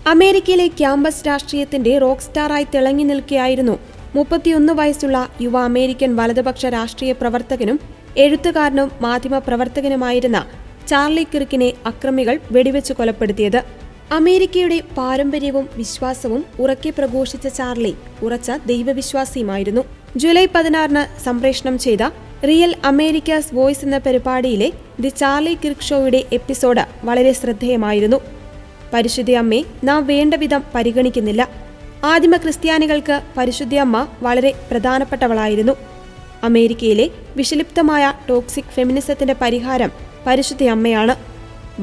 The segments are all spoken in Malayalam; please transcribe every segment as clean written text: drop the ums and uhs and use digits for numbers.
അമേരിക്കയിലെ ക്യാമ്പസ് രാഷ്ട്രീയത്തിന്റെ റോക്ക് സ്റ്റാറായി തിളങ്ങി നിൽക്കുകയായിരുന്നു 31 വയസ്സുള്ള യുവ അമേരിക്കൻ വലതുപക്ഷ രാഷ്ട്രീയ പ്രവർത്തകനും എഴുത്തുകാരനും മാധ്യമപ്രവർത്തകനുമായിരുന്ന ചാർലി കിർക്കിനെ അക്രമികൾ വെടിവെച്ച് കൊലപ്പെടുത്തിയത്. അമേരിക്കയുടെ പാരമ്പര്യവും വിശ്വാസവും ഉറക്കെ പ്രഘോഷിച്ച ചാർലി ഉറച്ച ദൈവവിശ്വാസിയുമായിരുന്നു. ജൂലൈ 16 സംപ്രേഷണം ചെയ്ത റിയൽ അമേരിക്കാസ് വോയ്സ് എന്ന പരിപാടിയിലെ ദി ചാർലി കിർക്ക് ഷോയുടെ എപ്പിസോഡ് വളരെ ശ്രദ്ധേയമായിരുന്നു. പരിശുദ്ധ അമ്മയെ നാം വേണ്ടവിധം പരിഗണിക്കുന്നില്ല. ആദിമ ക്രിസ്ത്യാനികൾക്ക് പരിശുദ്ധ അമ്മ വളരെ പ്രധാനപ്പെട്ടവളായിരുന്നു. അമേരിക്കയിലെ വിഷലിപ്തമായ ടോക്സിക് ഫെമിനിസത്തിന്റെ പരിഹാരം പരിശുദ്ധ അമ്മയാണ്.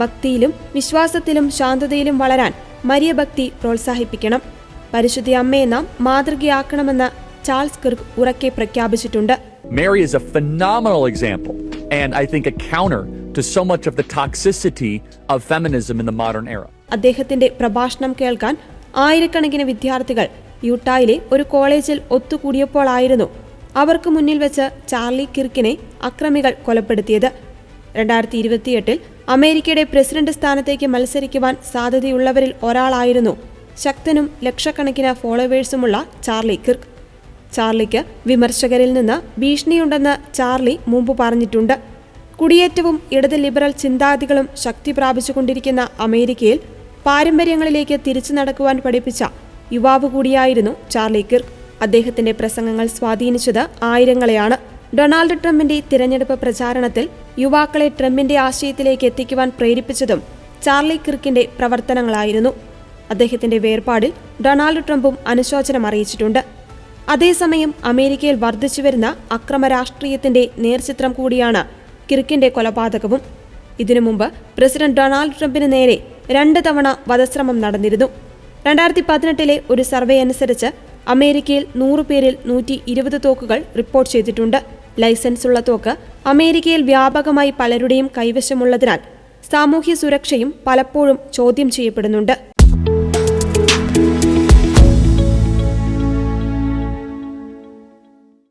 ഭക്തിയിലും വിശ്വാസത്തിലും ശാന്തതയിലും വളരാൻ മരിയ ഭക്തി പ്രോത്സാഹിപ്പിക്കണം. പരിശുദ്ധ അമ്മയെ നാം മാതൃകയാക്കണമെന്ന് ചാൾസ് കിർക്ക് ഉറക്കെ പ്രഖ്യാപിച്ചിട്ടുണ്ട്. Mary is a phenomenal example and I think a counter to so much of the toxicity of feminism in the modern era. അദ്ദേഹത്തിന്റെ പ്രഭാഷണം കേൾക്കാൻ ആയിരക്കണക്കിന് വിദ്യാർത്ഥികൾ യൂട്ടായിലെ ഒരു കോളേജിൽ ഒത്തുകൂടിയപ്പോഴായിരുന്നു അവർക്ക് മുന്നിൽ വെച്ച് ചാർലി കിർക്കിനെ അക്രമികൾ കൊലപ്പെടുത്തിയത്. 2028 അമേരിക്കയുടെ പ്രസിഡന്റ് സ്ഥാനത്തേക്ക് മത്സരിക്കുവാൻ സാധ്യതയുള്ളവരിൽ ഒരാളായിരുന്നു ശക്തനും ലക്ഷക്കണക്കിന് ഫോളോവേഴ്സുമുള്ള ചാർലി കിർക്ക്. ചാർലിക്ക് വിമർശകരിൽ നിന്ന് ഭീഷണിയുണ്ടെന്ന് ചാർലി മുമ്പ് പറഞ്ഞിട്ടുണ്ട്. കുടിയേറ്റവും ഇടത് ലിബറൽ ചിന്താഗതികളും ശക്തി പ്രാപിച്ചുകൊണ്ടിരിക്കുന്ന അമേരിക്കയിൽ പാരമ്പര്യങ്ങളിലേക്ക് തിരിച്ചു നടക്കുവാൻ പഠിപ്പിച്ച യുവാവ് കൂടിയായിരുന്നു ചാർലി കിർക്ക്. അദ്ദേഹത്തിന്റെ പ്രസംഗങ്ങൾ സ്വാധീനിച്ചത് ആയിരങ്ങളെയാണ്. ഡൊണാൾഡ് ട്രംപിന്റെ തിരഞ്ഞെടുപ്പ് പ്രചാരണത്തിൽ യുവാക്കളെ ട്രംപിന്റെ ആശയത്തിലേക്ക് എത്തിക്കുവാൻ പ്രേരിപ്പിച്ചതും ചാർലി കിർക്കിന്റെ പ്രവർത്തനങ്ങളായിരുന്നു. അദ്ദേഹത്തിന്റെ വേർപാടിൽ ഡൊണാൾഡ് ട്രംപും അനുശോചനം അറിയിച്ചിട്ടുണ്ട്. അതേസമയം അമേരിക്കയിൽ വർദ്ധിച്ചുവരുന്ന അക്രമ രാഷ്ട്രീയത്തിന്റെ നേർചിത്രം കൂടിയാണ് കിർക്കിന്റെ കൊലപാതകവും. ഇതിനു മുമ്പ് പ്രസിഡന്റ് ഡൊണാൾഡ് ട്രംപിന് നേരെ 2 തവണ വധശ്രമം നടന്നിരുന്നു. 2018 ഒരു സർവേ അനുസരിച്ച് അമേരിക്കയിൽ 100 പേരിൽ 120 തോക്കുകൾ റിപ്പോർട്ട് ചെയ്തിട്ടുണ്ട്. ലൈസൻസ് ഉള്ള തോക്ക് അമേരിക്കയിൽ വ്യാപകമായി പലരുടെയും കൈവശമുള്ളതിനാൽ സാമൂഹ്യ സുരക്ഷയും പലപ്പോഴും ചോദ്യം ചെയ്യപ്പെടുന്നുണ്ട്.